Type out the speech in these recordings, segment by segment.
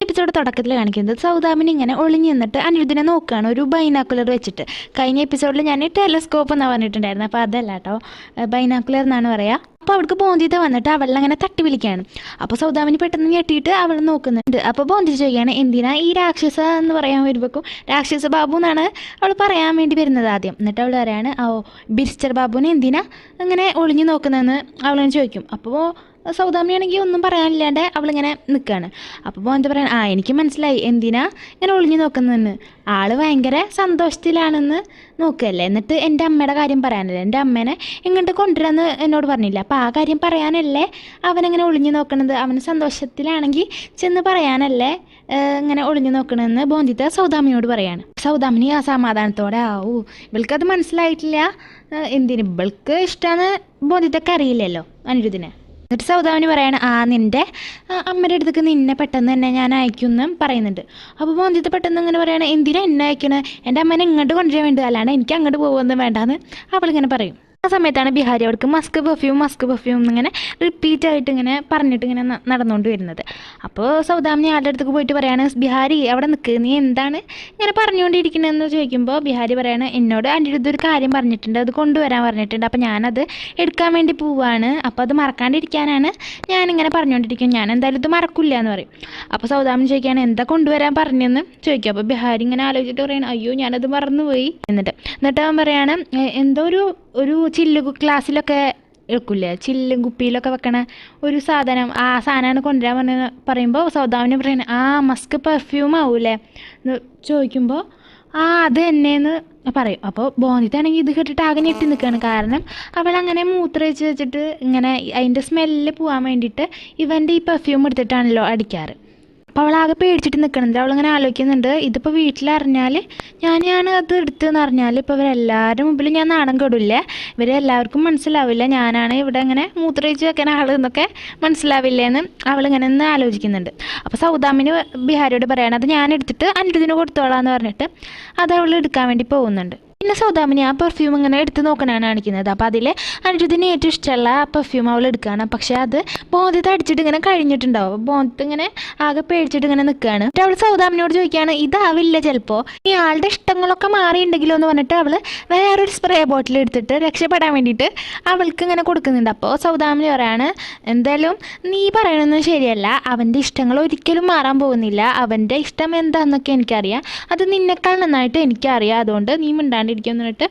Episode തുടക്കത്തിൽ കാണിക്കുന്നത് സൗദാമിനി ഇങ്ങനെ ഒളിഞ്ഞു നിന്നിട്ട് അനിരുദ്ധിനെ നോക്കുകയാണ് ഒരു ബൈനാക്കുലർ വെച്ചിട്ട്. കഴിഞ്ഞ എപ്പിസോഡിൽ ഞാൻ ടെലസ്കോപ്പ് എന്നാണ് പറഞ്ഞിട്ടുണ്ടായിരുന്നു, അപ്പോൾ അതല്ല കേട്ടോ, ബൈനാക്കുലർ എന്നാണ് പറയുക. അപ്പോൾ അവൾക്ക് ബോന്തിത വന്നിട്ട് അവളങ്ങനെ തട്ടി വിളിക്കുകയാണ്. അപ്പോൾ സൗദാമിനി പെട്ടെന്ന് ഞെട്ടിയിട്ട് അവൾ നോക്കുന്നുണ്ട്. അപ്പോൾ ബോന്തിത ചോദിക്കുകയാണ് എന്തിനാ ഈ രാക്ഷസ എന്ന് പറയാൻ വരുമ്പോഴേക്കും രാക്ഷസ ബാബു എന്നാണ് അവൾ പറയാൻ വേണ്ടി വരുന്നത് ആദ്യം. എന്നിട്ട് അവൾ പറയാണ് ബിരിസ്റ്റർ ബാബുവിനെ എന്തിനാ അങ്ങനെ ഒളിഞ്ഞു നോക്കുന്നതെന്ന് അവളിങ്ങനെ ചോദിക്കും. അപ്പോൾ സൗദാമിനിയാണെങ്കിൽ ഒന്നും പറയാനില്ലാണ്ട് അവളിങ്ങനെ നിൽക്കുകയാണ്. അപ്പോൾ എന്താ പറയുക, എനിക്ക് മനസ്സിലായി എന്തിനാ ഇങ്ങനെ ഒളിഞ്ഞു നോക്കുന്നതെന്ന്. ആള് ഭയങ്കര സന്തോഷത്തിലാണെന്ന് നോക്കുകയല്ലേ, എന്നിട്ട് എൻ്റെ അമ്മയുടെ കാര്യം പറയാനല്ലേ, എൻ്റെ അമ്മേനെ ഇങ്ങോട്ട് കൊണ്ടുവരാമെന്ന് എന്നോട് പറഞ്ഞില്ല, അപ്പോൾ ആ കാര്യം പറയാനല്ലേ അവനങ്ങനെ ഒളിഞ്ഞു നോക്കണത്. അവന് സന്തോഷത്തിലാണെങ്കിൽ ചെന്ന് പറയാനല്ലേ ഇങ്ങനെ ഒളിഞ്ഞു നോക്കണമെന്ന് ബോന്തിത സൗദാമിനിയോട് പറയാണ്. സൗദാമിനി ആ സമാധാനത്തോടെ ഇവൾക്കത് മനസ്സിലായിട്ടില്ല, എന്തിന് ഇവൾക്ക് ഇഷ്ടമാണെന്ന് ബോന്തിതക്ക് അറിയില്ലല്ലോ അനിരുദ്ധിനെ. എന്നിട്ട് സൗദാമിനി പറയാണ് നിൻ്റെ അമ്മയുടെ അടുത്തേക്ക് നിന്നെ പെട്ടെന്ന് തന്നെ ഞാൻ അയക്കുമെന്നും പറയുന്നുണ്ട്. അപ്പോൾ ബോന്തിത പെട്ടെന്ന് ഇങ്ങനെ പറയണേ എന്തിനാ എന്നെ അയക്കണേ, എൻ്റെ അമ്മേനെ ഇങ്ങോട്ട് കൊണ്ടുവരാൻ വേണ്ടി, അല്ലാണ്ട് എനിക്ക് അങ്ങോട്ട് പോകുമെന്ന് വേണ്ടാന്ന് അവളിങ്ങനെ പറയും. ആ സമയത്താണ് ബിഹാരി അവർക്ക് മസ്ക് പെർഫ്യൂം എന്നിങ്ങനെ റിപ്പീറ്റ് ആയിട്ട് ഇങ്ങനെ പറഞ്ഞിട്ട് ഇങ്ങനെ നടന്നുകൊണ്ട് വരുന്നത്. അപ്പോൾ സൗദാമിനി ആളുടെ അടുത്തേക്ക് പോയിട്ട് പറയാണ് ബിഹാരി അവിടെ നിൽക്ക്, നീ എന്താണ് ഇങ്ങനെ പറഞ്ഞുകൊണ്ടിരിക്കണമെന്ന് ചോദിക്കുമ്പോൾ ബിഹാരി പറയാണ് എന്നോട് അനിരുദ്ധ ഒരു കാര്യം പറഞ്ഞിട്ടുണ്ട്, അത് കൊണ്ടുവരാൻ പറഞ്ഞിട്ടുണ്ട്, അപ്പോൾ ഞാനത് എടുക്കാൻ വേണ്ടി പോവാണ്, അപ്പോൾ അത് മറക്കാണ്ടിരിക്കാനാണ് ഞാനിങ്ങനെ പറഞ്ഞുകൊണ്ടിരിക്കും, ഞാൻ എന്തായാലും ഇത് മറക്കില്ല എന്ന് പറയും. അപ്പോൾ സൗദാമിനി ചോദിക്കുകയാണ് എന്താ കൊണ്ടുവരാൻ പറഞ്ഞെന്ന് ചോദിക്കും. അപ്പോൾ ബിഹാരി ഇങ്ങനെ ആലോചിച്ചിട്ട് പറയണം അയ്യോ ഞാനത് മറന്നുപോയി. എന്നിട്ട് അവൻ പറയാണ് എന്തോ ഒരു ചില്ല് ഗ്ലാസ്സിലൊക്കെ എടുക്കില്ലേ, ചില്ലും കുപ്പിയിലൊക്കെ വെക്കണ ഒരു സാധനം, ആ സാധനമാണ് കൊണ്ടുവരാൻ പറയുമ്പോൾ സൗദാമിനി പറയണേ മസ്ക് പെർഫ്യൂം ആവൂലേ എന്ന് ചോദിക്കുമ്പോൾ അത് തന്നെയെന്ന് പറയും. അപ്പോൾ ബോന്തിതാണെങ്കിൽ ഇത് കേട്ടിട്ട് ആകെ ഞെട്ടി നിൽക്കുകയാണ്. കാരണം അവളങ്ങനെ മൂത്രമൊഴിച്ച് വെച്ചിട്ട് ഇങ്ങനെ അതിൻ്റെ സ്മെല്ല് പോകാൻ വേണ്ടിയിട്ട് ഇവൻ്റെ ഈ പെർഫ്യൂം എടുത്തിട്ടാണല്ലോ അടിക്കാറ്. അപ്പോൾ അവളാകെ പേടിച്ചിട്ട് നിൽക്കണത്. അവളിങ്ങനെ ആലോചിക്കുന്നുണ്ട് ഇതിപ്പോൾ വീട്ടിലറിഞ്ഞാൽ ഞാനാണ് അത് എടുത്തതെന്ന് അറിഞ്ഞാൽ ഇപ്പോൾ ഇവരെല്ലാവരും മുമ്പിൽ ഞാൻ നാണം കെടില്ലേ, ഇവരെല്ലാവർക്കും മനസ്സിലാവില്ല ഞാനാണ് ഇവിടെ ഇങ്ങനെ മൂത്രമൊഴിച്ച് വെക്കാൻ ആൾ എന്നൊക്കെ മനസ്സിലാവില്ലേന്ന് അവളിങ്ങനെ ഒന്ന് ആലോചിക്കുന്നുണ്ട്. അപ്പോൾ സൗദാമിനി ബിഹാരിയോട് പറയണം അത് ഞാൻ എടുത്തിട്ട് അനിരുദ്ധിന് കൊടുത്തോളാം എന്ന് പറഞ്ഞിട്ട് അത് അവൾ എടുക്കാൻ വേണ്ടി പോകുന്നുണ്ട്. പിന്നെ സൗദാമിനി ആ പെർഫ്യൂം ഇങ്ങനെ എടുത്ത് നോക്കണതാണ് കാണിക്കുന്നത്. അപ്പോൾ അതിൽ അനിരുദ്ധിന് ഏറ്റവും ഇഷ്ടമുള്ള ആ പെർഫ്യൂം അവൾ എടുക്കുകയാണ്. പക്ഷേ അത് ബോന്തിത അടിച്ചിട്ട് ഇങ്ങനെ കഴിഞ്ഞിട്ടുണ്ടാവും. ബോന്തിത ഇങ്ങനെ ആകെ പേടിച്ചിട്ട് ഇങ്ങനെ നിൽക്കുകയാണ്. എന്നിട്ട് അവൾ സൗദാമിനിയോട് ചോദിക്കുകയാണ് ഇതാവില്ല ചിലപ്പോൾ ഈ ആളുടെ ഇഷ്ടങ്ങളൊക്കെ മാറിയിട്ടുണ്ടെങ്കിലോ എന്ന് പറഞ്ഞിട്ട് അവൾ വേറൊരു സ്പ്രേ ബോട്ടിൽ എടുത്തിട്ട് രക്ഷപ്പെടാൻ വേണ്ടിയിട്ട് അവൾക്ക് ഇങ്ങനെ കൊടുക്കുന്നുണ്ട്. അപ്പോൾ സൗദാമിനി പറയാണ് എന്തായാലും നീ പറയണമെന്ന് ശരിയല്ല, അവൻ്റെ ഇഷ്ടങ്ങൾ ഒരിക്കലും മാറാൻ പോകുന്നില്ല, അവൻ്റെ ഇഷ്ടം എന്താണെന്നൊക്കെ എനിക്കറിയാം, അത് നിന്നെക്കാൾ നന്നായിട്ട് എനിക്കറിയാം, അതുകൊണ്ട് നീ മിണ്ടാണ്ടിരിക്കും എന്നിട്ട്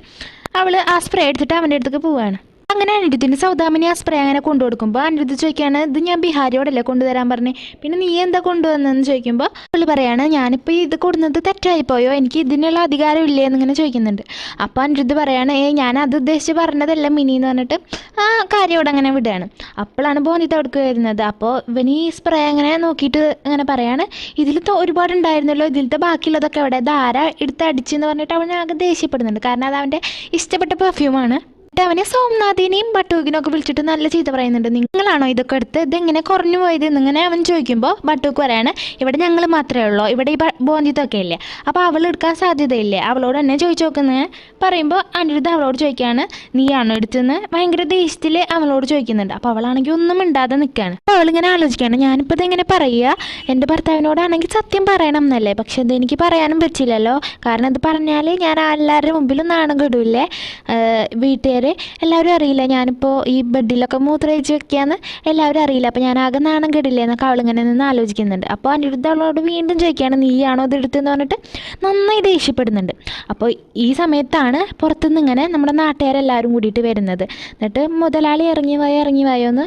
അവൾ ആ സ്പ്രേ എടുത്തിട്ട് അവൻ്റെ അടുത്തേക്ക് പോവുകയാണ്. അങ്ങനെ അനിരുദ്ധിന് സൗദാമിനി ആ സ്പ്രേ അങ്ങനെ കൊണ്ടുകൊടുക്കുമ്പോൾ അനിരുദ്ധ് ചോദിക്കുകയാണ് ഇത് ഞാൻ ബിഹാരിയോടല്ലേ കൊണ്ടുതരാൻ പറഞ്ഞേ, പിന്നെ നീ എന്താ കൊണ്ടുവന്നതെന്ന് ചോദിക്കുമ്പോൾ അവൾ പറയാണ് ഞാനിപ്പോൾ ഇത് കൊടുക്കുന്നത് തെറ്റായിപ്പോയോ, എനിക്ക് ഇതിനുള്ള അധികാരം ഇല്ലേ എന്നിങ്ങനെ ചോദിക്കുന്നുണ്ട്. അപ്പോൾ അനിരുദ്ധ് പറയാണ് ഞാൻ അത് ഉദ്ദേശിച്ച് പറഞ്ഞതല്ല മിനി എന്ന് പറഞ്ഞിട്ട് ആ കാര്യോട് അങ്ങനെ വിടുകയാണ്. അപ്പോഴാണ് ബോന്തിത അവിടേക്ക് വരുന്നത്. അപ്പോൾ ഇവന് ഈ സ്പ്രേ അങ്ങനെ നോക്കിയിട്ട് അങ്ങനെ പറയാണ് ഇതിൽ ഒരുപാടുണ്ടായിരുന്നല്ലോ, ഇതിലത്തെ ബാക്കിയുള്ളതൊക്കെ എവിടെ, ധാര എടുത്ത് അടിച്ചെന്ന് പറഞ്ഞിട്ട് അവൻ ആകെ ദേഷ്യപ്പെടുന്നുണ്ട്. കാരണം അത് അവൻ്റെ ഇഷ്ടപ്പെട്ട പെർഫ്യൂമാണ്. അവനെ സോംനാഥിനെയും ബട്ടൂക്കിനും ഒക്കെ വിളിച്ചിട്ട് നല്ല ചീത്ത പറയുന്നുണ്ട്, നിങ്ങളാണോ ഇതൊക്കെ എടുത്ത്, ഇതെങ്ങനെ കുറഞ്ഞു പോയത് എന്നിങ്ങനെ അവൻ ചോദിക്കുമ്പോൾ ബട്ടൂക്ക് പറയാണ് ഇവിടെ ഞങ്ങൾ മാത്രമേ ഉള്ളൂ, ഇവിടെ ഈ ബോന്തിതൊക്കെ ഇല്ലേ, അപ്പോൾ അവൾ എടുക്കാൻ സാധ്യതയില്ലേ, അവളോട് എന്നെ ചോദിച്ചു നോക്കുന്നത് പറയുമ്പോൾ അനിരുദ്ധ അവളോട് ചോദിക്കുകയാണ് നീയാണോ എടുത്തെന്ന് ഭയങ്കര ദേഷ്യത്തിൽ അവളോട് ചോദിക്കുന്നുണ്ട്. അപ്പോൾ അവളാണെങ്കിൽ ഒന്നും മിണ്ടാതെ നിൽക്കുകയാണ്. അപ്പോൾ അവളിങ്ങനെ ആലോചിക്കുകയാണ് ഞാനിപ്പോൾ ഇതെങ്ങനെ പറയുക, എൻ്റെ ഭർത്താവിനോടാണെങ്കിൽ സത്യം പറയണം എന്നല്ലേ, പക്ഷെ ഇതെനിക്ക് പറയാനും പറ്റില്ലല്ലോ, കാരണം ഇത് പറഞ്ഞാൽ ഞാൻ എല്ലാവരുടെ മുമ്പിലും നാണം കെടില്ലേ, വീട്ടുകാർ എല്ലാവരും അറിയില്ല ഞാനിപ്പോൾ ഈ ബെഡിലൊക്കെ മൂത്രമൊഴിച്ച് വെക്കുകയെന്ന് എല്ലാവരും അറിയില്ല, അപ്പോൾ ഞാൻ ആകെ നാണം കെടില്ലേ എന്നൊക്കെ അവളിങ്ങനെ നിന്ന് ആലോചിക്കുന്നുണ്ട്. അപ്പോൾ അനിരുദ്ധ അവളോട് വീണ്ടും ചോദിക്കുകയാണ് നീയാണോ ഇത് എടുത്തെന്ന് പറഞ്ഞിട്ട് നന്നായി ദേഷ്യപ്പെടുന്നുണ്ട്. അപ്പോൾ ഈ സമയത്താണ് പുറത്തുനിന്ന് ഇങ്ങനെ നമ്മുടെ നാട്ടുകാരെല്ലാവരും കൂടിയിട്ട് വരുന്നത്. എന്നിട്ട് മുതലാളി ഇറങ്ങി വായോ എന്ന്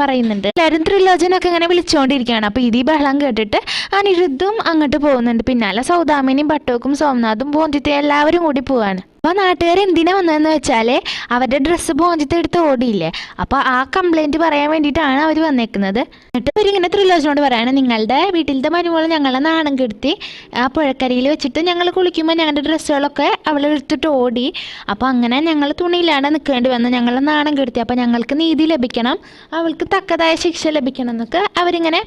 പറയുന്നുണ്ട്. എല്ലാവരും ത്രിലോചനൊക്കെ ഇങ്ങനെ വിളിച്ചുകൊണ്ടിരിക്കുകയാണ്. അപ്പോൾ ഇത് ഈ ബഹളം കേട്ടിട്ട് അനിരുദ്ധും അങ്ങോട്ട് പോകുന്നുണ്ട്. പിന്നാലെ സൗദാമിനിയും ബട്ടൂക്കും സോംനാഥും ബോന്തിത എല്ലാവരും കൂടി പോവാണ്. അപ്പോൾ നാട്ടുകാർ എന്തിനാ വന്നതെന്ന് വെച്ചാൽ അവരുടെ ഡ്രസ്സ് ബോന്തിത എടുത്ത് ഓടിയില്ലേ, അപ്പോൾ ആ കംപ്ലൈൻറ്റ് പറയാൻ വേണ്ടിയിട്ടാണ് അവർ വന്നേക്കുന്നത്. എന്നിട്ട് അവരിങ്ങനെ ത്രിലോചനോട് പറയാണ് നിങ്ങളുടെ വീട്ടിലത്തെ മരുമോൾ ഞങ്ങളെ നാണം കെടുത്തി ആ പുഴക്കരയിൽ വെച്ചിട്ട് ഞങ്ങൾ കുളിക്കുമ്പോൾ ഞങ്ങളുടെ ഡ്രസ്സുകളൊക്കെ അവൾ എടുത്തിട്ട് ഓടി, അപ്പോൾ അങ്ങനെ ഞങ്ങൾ തുണിയിലാണ് നിൽക്കേണ്ടി വന്ന് ഞങ്ങളെ നാണം കെടുത്തി, അപ്പോൾ ഞങ്ങൾക്ക് നീതി ലഭിക്കണം, അവൾക്ക് തക്കതായ ശിക്ഷ ലഭിക്കണം എന്നൊക്കെ അവരിങ്ങനെ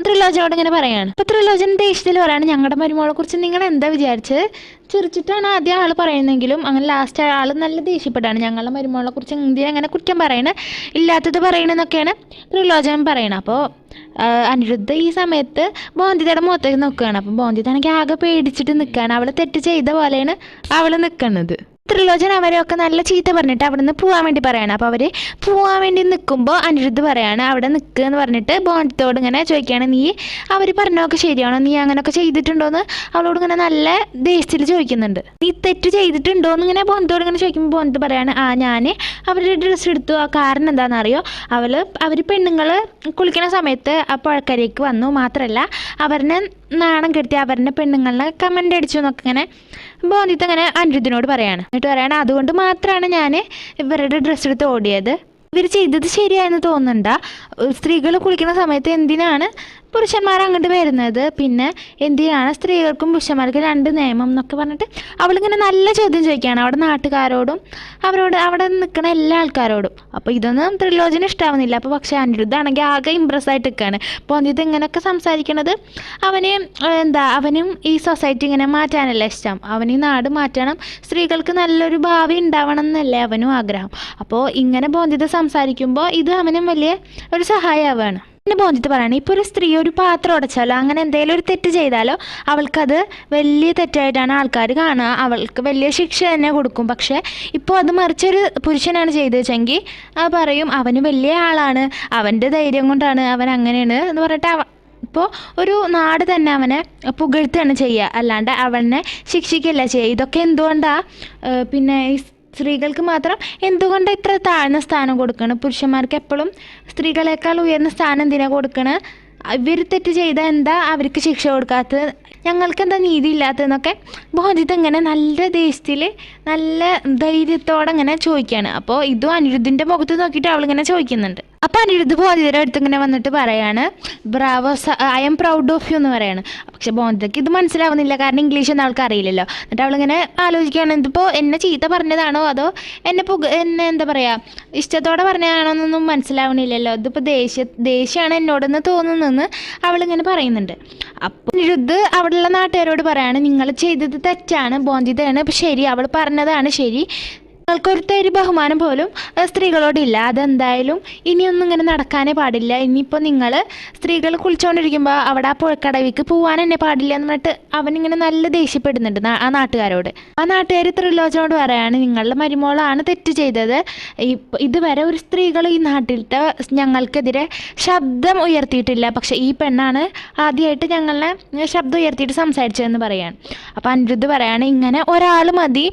ത്രിലോചനോട് ഇങ്ങനെ പറയാണ്. അപ്പോൾ ത്രിലോചന ദേഷ്യത്തിൽ പറയാണ്, ഞങ്ങളുടെ മരുമോളെ കുറിച്ച് നിങ്ങൾ എന്താ വിചാരിച്ചത്? ചിരിച്ചിട്ടാണ് ആദ്യം ആൾ പറയുന്നെങ്കിലും അങ്ങനെ ലാസ്റ്റ് ആൾ നല്ല ദേഷ്യപ്പെട്ടാണ്, ഞങ്ങളുടെ മരുമോളെ കുറിച്ച് എന്തിനങ്ങനെ കുറ്റം പറയണേ, ഇല്ലാത്തത് പറയണമെന്നൊക്കെയാണ് ത്രിലോചന പറയണത്. അപ്പോൾ അനിരുദ്ധ ഈ സമയത്ത് ബോന്തിതയുടെ മുഖത്തേക്ക് നോക്കുകയാണ്. അപ്പോൾ ബോന്തിതാണെങ്കിൽ ആകെ പേടിച്ചിട്ട് നിൽക്കുകയാണ്. അവൾ തെറ്റ് ചെയ്ത പോലെയാണ് അവൾ നിൽക്കുന്നത്. ത്രിലോചന അവരെയൊക്കെ നല്ല ചീത്ത പറഞ്ഞിട്ട് അവിടെ നിന്ന് പോകാൻ വേണ്ടി പറയാണ്. അപ്പോൾ അവർ പോകാൻ വേണ്ടി നിൽക്കുമ്പോൾ അനിരുദ്ധ് പറയാണ് അവിടെ നിൽക്കുക എന്ന് പറഞ്ഞിട്ട് ബോന്തിതയോട് ഇങ്ങനെ ചോദിക്കുകയാണ്, നീ അവർ പറഞ്ഞതൊക്കെ ശരിയാണോ, നീ അങ്ങനെയൊക്കെ ചെയ്തിട്ടുണ്ടോയെന്ന് അവളോട് ഇങ്ങനെ നല്ല ദേഷ്യത്തിൽ ചോദിക്കുന്നുണ്ട്. നീ തെറ്റ് ചെയ്തിട്ടുണ്ടോ എന്ന് ഇങ്ങനെ ബോന്തിതയോട് ഇങ്ങനെ ചോദിക്കുമ്പോൾ ബോന്തിത് പറയാണ്, ഞാൻ അവരുടെ ഡ്രസ്സ് എടുത്തു. ആ കാരണം എന്താണെന്നറിയോ, അവർ പെണ്ണുങ്ങൾ കുളിക്കുന്ന സമയത്ത് ആ പുഴക്കരയ്ക്ക് വന്നു, മാത്രമല്ല അവരെ നാണം കെടുത്തി അവരുടെ പെണ്ണുങ്ങളെ കമൻ്റ് അടിച്ചു എന്നൊക്കെ ഇങ്ങനെ ബോന്തിത് അങ്ങനെ അനിരുദ്ധിനോട് പറയാണ്. എന്നിട്ട് പറയാണ്, അതുകൊണ്ട് മാത്രമാണ് ഞാൻ ഇവരുടെ ഡ്രസ്സ് എടുത്ത് ഓടിയത്. ഇവർ ചെയ്തത് ശരിയായെന്ന് തോന്നുന്നുണ്ട. സ്ത്രീകൾ കുളിക്കുന്ന സമയത്ത് എന്തിനാണ് പുരുഷന്മാർ അങ്ങോട്ട് വരുന്നത്, പിന്നെ എന്തിനാണ് സ്ത്രീകൾക്കും പുരുഷന്മാർക്കും രണ്ട് നിയമം എന്നൊക്കെ പറഞ്ഞിട്ട് അവളിങ്ങനെ നല്ല ചോദ്യം ചോദിക്കുകയാണ് അവിടെ നാട്ടുകാരോടും അവിടെ നിൽക്കുന്ന എല്ലാ ആൾക്കാരോടും. അപ്പോൾ ഇതൊന്നും ത്രിലോചന ഇഷ്ടാവുന്നില്ല. അപ്പോൾ പക്ഷേ അനിരുദ്ധാണെങ്കിൽ ആകെ ഇമ്പ്രസ് ആയിട്ട് നിൽക്കുകയാണ്. ബോന്തിത് ഇങ്ങനെയൊക്കെ സംസാരിക്കണത് അവനും ഈ സൊസൈറ്റി ഇങ്ങനെ മാറ്റാനല്ല ഇഷ്ടം, അവന് ഈ നാട് മാറ്റണം, സ്ത്രീകൾക്ക് നല്ലൊരു ഭാവി ഉണ്ടാവണം എന്നല്ലേ അവനും ആഗ്രഹം. അപ്പോൾ ഇങ്ങനെ ബോന്തിത് സംസാരിക്കുമ്പോൾ ഇത് അവനും വലിയ ഒരു സഹായമാവുകയാണ്. പിന്നെ ബോന്തിത് പറയണം, ഇപ്പോൾ ഒരു സ്ത്രീ ഒരു പാത്രം ഉടച്ചാലോ അങ്ങനെ എന്തെങ്കിലും ഒരു തെറ്റ് ചെയ്താലോ അവൾക്കത് വലിയ തെറ്റായിട്ടാണ് ആൾക്കാർ കാണുക, അവൾക്ക് വലിയ ശിക്ഷ തന്നെ കൊടുക്കും. പക്ഷേ ഇപ്പോൾ അത് മറിച്ചൊരു പുരുഷനാണ് ചെയ്തു വെച്ചെങ്കിൽ പറയും അവന് വലിയ ആളാണ്, അവൻ്റെ ധൈര്യം കൊണ്ടാണ് അവൻ അങ്ങനെയാണ് എന്ന് പറഞ്ഞിട്ട് ഇപ്പോൾ ഒരു നാട് തന്നെ അവനെ പുകഴ്ത്തുകയാണ് ചെയ്യുക, അല്ലാണ്ട് അവനെ ശിക്ഷിക്കുകയല്ല ചെയ്യുക. ഇതൊക്കെ എന്തുകൊണ്ടാണ് പിന്നെ ഈ സ്ത്രീകൾക്ക് മാത്രം എന്തുകൊണ്ട് ഇത്ര താഴ്ന്ന സ്ഥാനം കൊടുക്കണം, പുരുഷന്മാർക്ക് എപ്പോഴും സ്ത്രീകളെക്കാൾ ഉയർന്ന സ്ഥാനം എന്തിനാണ് കൊടുക്കണത്, ഇവർ തെറ്റ് ചെയ്താൽ എന്താ അവർക്ക് ശിക്ഷ കൊടുക്കാത്തത്, ഞങ്ങൾക്ക് എന്താ നീതി ഇല്ലാത്തതെന്നൊക്കെ ബോന്തിത് ഇങ്ങനെ നല്ല ദേഷ്യത്തിൽ നല്ല ധൈര്യത്തോടെ ഇങ്ങനെ ചോദിക്കുകയാണ്. അപ്പോൾ ഇതും അനിരുദ്ധിൻ്റെ മുഖത്ത് നോക്കിയിട്ട് അവളിങ്ങനെ ചോദിക്കുന്നുണ്ട്. അപ്പോൾ അനിരുദ്ധ് ബോന്തിതയുടെ അടുത്ത് ഇങ്ങനെ വന്നിട്ട് പറയാണ്, bravo, I'm proud of you എന്ന് പറയാണ്. പക്ഷെ ബോന്തിതയ്ക്ക് ഇത് മനസ്സിലാവുന്നില്ല, കാരണം ഇംഗ്ലീഷൊന്നും അവൾക്ക് അറിയില്ലല്ലോ. എന്നിട്ട് അവളിങ്ങനെ ആലോചിക്കുകയാണ്, ഇതിപ്പോൾ എന്നെ ചീത്ത പറഞ്ഞതാണോ അതോ എന്നെ എന്താ പറയുക ഇഷ്ടത്തോടെ പറഞ്ഞതാണോ എന്നൊന്നും മനസ്സിലാവണില്ലല്ലോ, ഇതിപ്പോൾ ദേഷ്യമാണ് എന്നോടെന്ന് തോന്നുന്നതെന്ന് അവളിങ്ങനെ പറയുന്നുണ്ട്. അപ്പോൾ അനിരുദ്ധ് അവിടെയുള്ള നാട്ടുകാരോട് പറയാണ്, നിങ്ങൾ ചെയ്തത് തെറ്റാണ്, ബോന്തിതയാണ് ശരി, അവൾ പറഞ്ഞതാണ് ശരി, നിങ്ങൾക്കൊരു ബഹുമാനം പോലും സ്ത്രീകളോടില്ല, അതെന്തായാലും ഇനിയൊന്നും ഇങ്ങനെ നടക്കാനേ പാടില്ല. ഇനിയിപ്പോൾ നിങ്ങൾ സ്ത്രീകൾ കുളിച്ചുകൊണ്ടിരിക്കുമ്പോൾ അവിടെ ആ പുഴക്കടവിക്ക് പോകാൻ തന്നെ പാടില്ല എന്ന് പറഞ്ഞിട്ട് അവനിങ്ങനെ നല്ല ദേഷ്യപ്പെടുന്നുണ്ട് ആ നാട്ടുകാരോട്. ആ നാട്ടുകാർ ത്രിലോചനോട് പറയാണ്, നിങ്ങളുടെ മരുമോളാണ് തെറ്റ് ചെയ്തത്, ഇതുവരെ ഒരു സ്ത്രീകൾ ഈ നാട്ടിലത്തെ ഞങ്ങൾക്കെതിരെ ശബ്ദം ഉയർത്തിയിട്ടില്ല, പക്ഷെ ഈ പെണ്ണാണ് ആദ്യമായിട്ട് ഞങ്ങളെ ശബ്ദം ഉയർത്തിയിട്ട് സംസാരിച്ചതെന്ന് പറയാണ്. അപ്പോൾ അനിരുദ്ധ് പറയാണ്, ഇങ്ങനെ ഒരാൾ മതി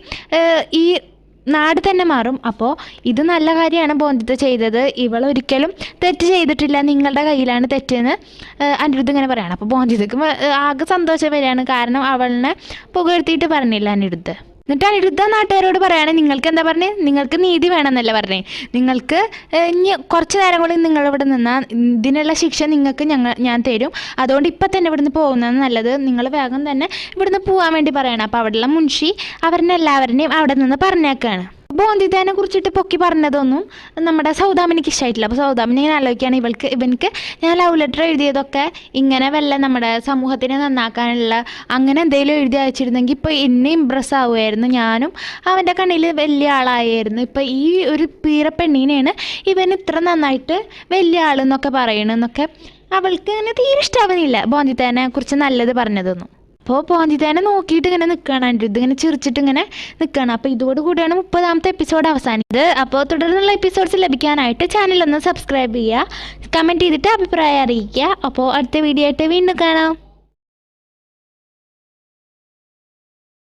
ഈ നാട് തന്നെ മാറും. അപ്പോൾ ഇത് നല്ല കാര്യമാണ് ബോന്തിത ചെയ്തത്, ഇവൾ ഒരിക്കലും തെറ്റ് ചെയ്തിട്ടില്ല, നിങ്ങളുടെ കയ്യിലാണ് തെറ്റെന്ന് അനിരുദ്ധ് ഇങ്ങനെ പറയാണ്. അപ്പോൾ ബോന്തിതക്ക് ആകെ സന്തോഷം വരികയാണ്, കാരണം അവളിനെ പുകഴ്ത്തിയിട്ട് പറഞ്ഞില്ല അനിരുദ്ധ്. എന്നിട്ട് അനിരുദ്ധ നാട്ടുകാരോട് പറയാണ്, നിങ്ങൾക്ക് എന്താ പറഞ്ഞത്, നിങ്ങൾക്ക് നീതി വേണമെന്നല്ല പറഞ്ഞേ, നിങ്ങൾക്ക് ഇനി കുറച്ച് നേരം കൂടി നിങ്ങളിവിടെ നിന്നാൽ ഇതിനുള്ള ശിക്ഷ നിങ്ങൾക്ക് ഞാൻ തരും, അതുകൊണ്ട് ഇപ്പം തന്നെ ഇവിടുന്ന് പോകുന്നതാണ് നല്ലത്, നിങ്ങൾ വേഗം തന്നെ ഇവിടുന്ന് പോകാൻ വേണ്ടി പറയണം. അപ്പോൾ അവിടെയുള്ള മുൻഷി എല്ലാവരെയും അവിടെ നിന്ന് പറഞ്ഞേക്കാണ്. ബോന്തിതേനെ കുറിച്ചിട്ട് പൊക്കി പറഞ്ഞതൊന്നും നമ്മുടെ സൗദാമിനിക്ക് ഇഷ്ടമായിട്ടില്ല. അപ്പോൾ സൗദാമിനി ഇങ്ങനെ ആലോചിക്കുകയാണ്, ഇവൻക്ക് ഞാൻ ലവ് ലെറ്റർ എഴുതിയതൊക്കെ ഇങ്ങനെ വല്ല നമ്മുടെ സമൂഹത്തിനെ നന്നാക്കാനുള്ള അങ്ങനെ എന്തെങ്കിലും എഴുതി അയച്ചിരുന്നെങ്കിൽ ഇപ്പോൾ എന്നെ ഇമ്പ്രസ് ആവുമായിരുന്നു, ഞാനും അവൻ്റെ കണ്ണിൽ വലിയ ആളായിരുന്നു. ഇപ്പോൾ ഈ ഒരു പീറപ്പെണ്ണീനെയാണ് ഇവൻ ഇത്ര നന്നായിട്ട് വലിയ ആളെന്നൊക്കെ പറയണമെന്നൊക്കെ അവൾക്ക് ഇങ്ങനെ തീരെ ഇഷ്ടമാവുന്നില്ല ബോന്തിതേനെ കുറിച്ച് നല്ലത് പറഞ്ഞതൊന്നും. അപ്പോൾ ബോന്തിതേനെ നോക്കിയിട്ട് ഇങ്ങനെ നിൽക്കുകയാണ് അനിരുദ്ധ്, ഇങ്ങനെ ചിരിച്ചിട്ട് ഇങ്ങനെ നിൽക്കുകയാണ്. അപ്പോൾ ഇതോടുകൂടിയാണ് 30ാമത്തെ എപ്പിസോഡ് അവസാനിച്ചത്. അപ്പോൾ തുടർന്നുള്ള എപ്പിസോഡ്സ് ലഭിക്കാനായിട്ട് ചാനലൊന്ന് സബ്സ്ക്രൈബ് ചെയ്യുക, കമൻറ്റ് ചെയ്തിട്ട് അഭിപ്രായം അറിയിക്കുക. അപ്പോൾ അടുത്ത വീഡിയോ ആയിട്ട് വീണ്ടും കാണാം.